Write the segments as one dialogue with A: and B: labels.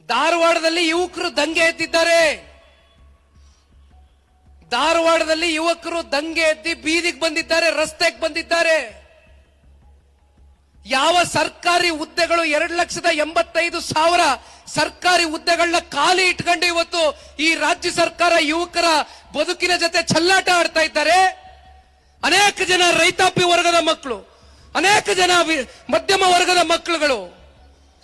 A: ಧಾರವಾಡದಲ್ಲಿ ಯುವಕರು ದಂಗೆ ಎದ್ದಿದ್ದಾರೆ. ಧಾರವಾಡದಲ್ಲಿ ಯುವಕರು ದಂಗೆ ಎದ್ದಿ ಬೀದಿಗೆ ಬಂದಿದ್ದಾರೆ, ರಸ್ತೆಗೆ ಬಂದಿದ್ದಾರೆ. ಯಾವ ಸರ್ಕಾರಿ ಹುದ್ದೆಗಳು 2,85,000 ಸರ್ಕಾರಿ ಹುದ್ದೆಗಳನ್ನ ಖಾಲಿ ಇಟ್ಕೊಂಡು ಇವತ್ತು ಈ ರಾಜ್ಯ ಸರ್ಕಾರ ಯುವಕರ ಬದುಕಿನ ಜೊತೆ ಚೆಲ್ಲಾಟ ಆಡ್ತಾ ಇದ್ದಾರೆ. ಅನೇಕ ಜನ ರೈತಾಪಿ ವರ್ಗದ ಮಕ್ಕಳು, ಅನೇಕ ಜನ ಮಧ್ಯಮ ವರ್ಗದ ಮಕ್ಕಳುಗಳು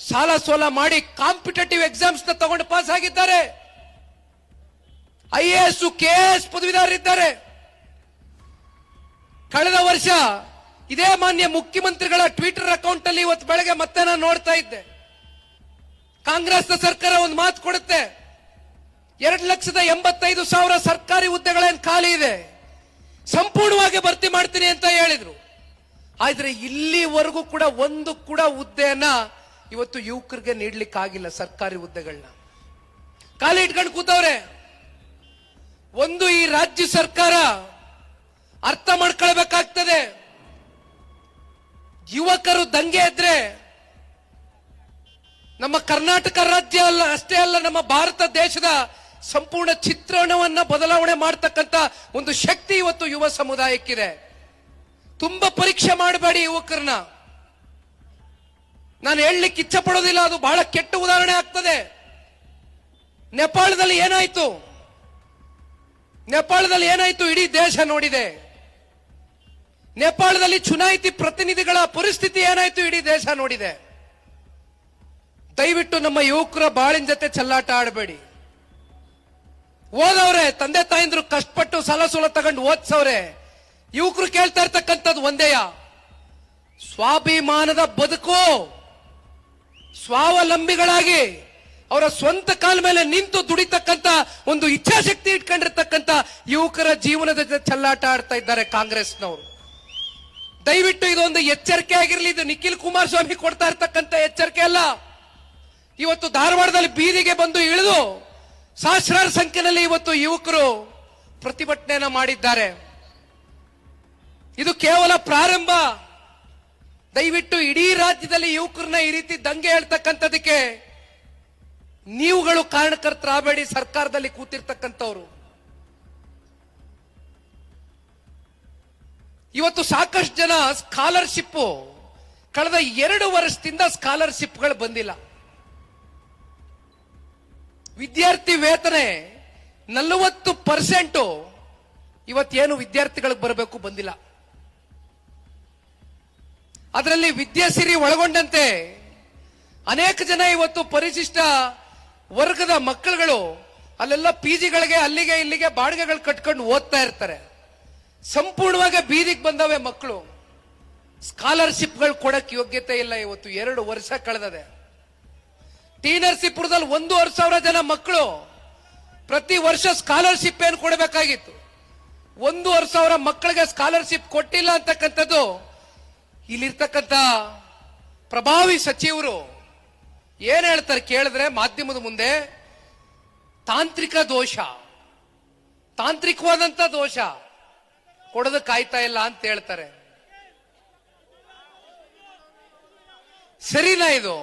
A: ಸಾಲ ಸೋಲ ಮಾಡಿ ಕಾಂಪಿಟೇಟಿವ್ ಎಕ್ಸಾಮ್ಸ್ ನ ತಗೊಂಡು ಪಾಸ್ ಆಗಿದ್ದಾರೆ. IAS KS ಪದವೀಧರರಿದ್ದಾರೆ. ಕಳೆದ ವರ್ಷ ಇದೇ ಮಾನ್ಯ ಮುಖ್ಯಮಂತ್ರಿಗಳ ಟ್ವಿಟರ್ ಅಕೌಂಟ್ ಅಲ್ಲಿ ಇವತ್ತು ಬೆಳಗ್ಗೆ ಮತ್ತೆ ನಾನು ನೋಡ್ತಾ ಇದ್ದೆ, ಕಾಂಗ್ರೆಸ್ ಸರ್ಕಾರ ಒಂದು ಮಾತು ಕೊಡುತ್ತೆ, 2,85,000 ಸರ್ಕಾರಿ ಹುದ್ದೆಗಳೇನು ಖಾಲಿ ಇದೆ, ಸಂಪೂರ್ಣವಾಗಿ ಭರ್ತಿ ಮಾಡ್ತೀನಿ ಅಂತ ಹೇಳಿದ್ರು. ಆದ್ರೆ ಇಲ್ಲಿವರೆಗೂ ಕೂಡ ಒಂದು ಕೂಡ ಹುದ್ದೆಯನ್ನ ಇವತ್ತು ಯುವಕರಿಗೆ ನೀಡ್ಲಿಕ್ಕಾಗಿಲ್ಲ. ಸರ್ಕಾರಿ ಹುದ್ದೆಗಳನ್ನ ಖಾಲಿ ಇಟ್ಕೊಂಡು ಕೂತವ್ರೆ. ಒಂದು ಈ ರಾಜ್ಯ ಸರ್ಕಾರ ಅರ್ಥ ಮಾಡ್ಕೊಳ್ಬೇಕಾಗ್ತದೆ, ಯುವಕರು ದಂಗೆ ಎದ್ರೆ ನಮ್ಮ ಕರ್ನಾಟಕ ರಾಜ್ಯ ಅಲ್ಲ ಅಷ್ಟೇ ಅಲ್ಲ, ನಮ್ಮ ಭಾರತ ದೇಶದ ಸಂಪೂರ್ಣ ಚಿತ್ರಣವನ್ನ ಬದಲಾವಣೆ ಮಾಡತಕ್ಕಂತ ಒಂದು ಶಕ್ತಿ ಇವತ್ತು ಯುವ ಸಮುದಾಯಕ್ಕಿದೆ. ತುಂಬಾ ಪರೀಕ್ಷೆ ಮಾಡಬೇಡಿ ಯುವಕರನ್ನ. ನಾನು ಹೇಳಲಿಕ್ಕೆ ಇಚ್ಛೆ ಪಡೋದಿಲ್ಲ, ಅದು ಬಹಳ ಕೆಟ್ಟ ಉದಾಹರಣೆ ಆಗ್ತದೆ. ನೇಪಾಳದಲ್ಲಿ ಏನಾಯ್ತು? ನೇಪಾಳದಲ್ಲಿ ಏನಾಯ್ತು ಇಡೀ ದೇಶ ನೋಡಿದೆ. ನೇಪಾಳದಲ್ಲಿ ಚುನಾಯಿತಿ ಪ್ರತಿನಿಧಿಗಳ ಪರಿಸ್ಥಿತಿ ಏನಾಯ್ತು ಇಡೀ ದೇಶ ನೋಡಿದೆ. ದಯವಿಟ್ಟು ನಮ್ಮ ಯುವಕರ ಬಾಳಿನ ಜೊತೆ ಚೆಲ್ಲಾಟ ಆಡಬೇಡಿ. ಓದವ್ರೆ, ತಂದೆ ತಾಯಿಂದ್ರು ಕಷ್ಟಪಟ್ಟು ಸಾಲ ಸೂಲ ತಗೊಂಡು ಓದ್ಸವ್ರೆ. ಯುವಕರು ಕೇಳ್ತಾ ಇರ್ತಕ್ಕಂಥದ್ದು ಒಂದೇಯ, ಸ್ವಾಭಿಮಾನದ ಬದುಕು, ಸ್ವಾವಲಂಬಿಗಳಾಗಿ ಅವರ ಸ್ವಂತ ಕಾಲ ಮೇಲೆ ನಿಂತು ದುಡಿತಕ್ಕಂತ ಒಂದು ಇಚ್ಛಾಶಕ್ತಿ ಇಟ್ಕೊಂಡಿರ್ತಕ್ಕಂಥ ಯುವಕರ ಜೀವನದ ಜೊತೆ ಚೆಲ್ಲಾಟ ಆಡ್ತಾ ಇದ್ದಾರೆ ಕಾಂಗ್ರೆಸ್ನವರು. ದಯವಿಟ್ಟು ಇದೊಂದು ಎಚ್ಚರಿಕೆ ಆಗಿರಲಿ. ಇದು ನಿಖಿಲ್ ಕುಮಾರಸ್ವಾಮಿ ಕೊಡ್ತಾ ಇರ್ತಕ್ಕಂಥ ಎಚ್ಚರಿಕೆ ಅಲ್ಲ. ಇವತ್ತು ಧಾರವಾಡದಲ್ಲಿ ಬೀದಿಗೆ ಬಂದು ಇಳಿದು ಸಹಸ್ರಾರು ಸಂಖ್ಯೆಯಲ್ಲಿ ಇವತ್ತು ಯುವಕರು ಪ್ರತಿಭಟನೆಯನ್ನ ಮಾಡಿದ್ದಾರೆ. ಇದು ಕೇವಲ ಪ್ರಾರಂಭ. ದಯವಿಟ್ಟು ಇಡೀ ರಾಜ್ಯದಲ್ಲಿ ಯುವಕರನ್ನ ಈ ರೀತಿ ದಂಗೆ ಹೇಳ್ತಕ್ಕಂಥದಕ್ಕೆ ನೀವುಗಳು ಕಾರಣಕರ್ತರಾಗಬೇಡಿ. ಸರ್ಕಾರದಲ್ಲಿ ಕೂತಿರ್ತಕ್ಕಂಥವ್ರು ಇವತ್ತು ಸಾಕಷ್ಟು ಜನ ಸ್ಕಾಲರ್ಶಿಪ್ ಕಳೆದ 2 ವರ್ಷದಿಂದ ಸ್ಕಾಲರ್ಶಿಪ್ಗಳು ಬಂದಿಲ್ಲ. ವಿದ್ಯಾರ್ಥಿ ವೇತನ 40% ಇವತ್ತೇನು ವಿದ್ಯಾರ್ಥಿಗಳಿಗೆ ಬರಬೇಕು ಬಂದಿಲ್ಲ. ಅದರಲ್ಲಿ ವಿದ್ಯಾಸಿರಿ ಒಳಗೊಂಡಂತೆ ಅನೇಕ ಜನ ಇವತ್ತು ಪರಿಶಿಷ್ಟ ವರ್ಗದ ಮಕ್ಕಳುಗಳು ಅಲ್ಲೆಲ್ಲ PGಗಳಿಗೆ ಅಲ್ಲಿಗೆ ಇಲ್ಲಿಗೆ ಬಾಡಿಗೆಗಳು ಕಟ್ಕೊಂಡು ಓದ್ತಾ ಇರ್ತಾರೆ. ಸಂಪೂರ್ಣವಾಗಿ ಬೀದಿಗೆ ಬಂದವೆ ಮಕ್ಕಳು. ಸ್ಕಾಲರ್ಶಿಪ್ಗಳು ಕೊಡಕ್ಕೆ ಯೋಗ್ಯತೆ ಇಲ್ಲ. ಇವತ್ತು 2 ವರ್ಷ ಕಳೆದದೆ. ಟಿ ನರಸೀಪುರದಲ್ಲಿ 1,500 ಜನ ಮಕ್ಕಳು ಪ್ರತಿ ವರ್ಷ ಸ್ಕಾಲರ್ಶಿಪ್ ಏನು ಕೊಡಬೇಕಾಗಿತ್ತು, 1,500 ಮಕ್ಕಳಿಗೆ ಸ್ಕಾಲರ್ಶಿಪ್ ಕೊಟ್ಟಿಲ್ಲ ಅಂತಕ್ಕಂಥದ್ದು ಇಲ್ಲಿರ್ತಕ್ಕಂಥ ಪ್ರಭಾವಿ ಸಚಿವರು ಏನ್ ಹೇಳ್ತಾರೆ ಕೇಳಿದ್ರೆ ಮಾಧ್ಯಮದ ಮುಂದೆ ತಾಂತ್ರಿಕ ದೋಷ, ತಾಂತ್ರಿಕವಾದಂತ ದೋಷ, ಕೊಡೋದಕ್ಕಾಯ್ತಾ ಇಲ್ಲ ಅಂತ ಹೇಳ್ತಾರೆ. ಸರಿನಾ ಇದು?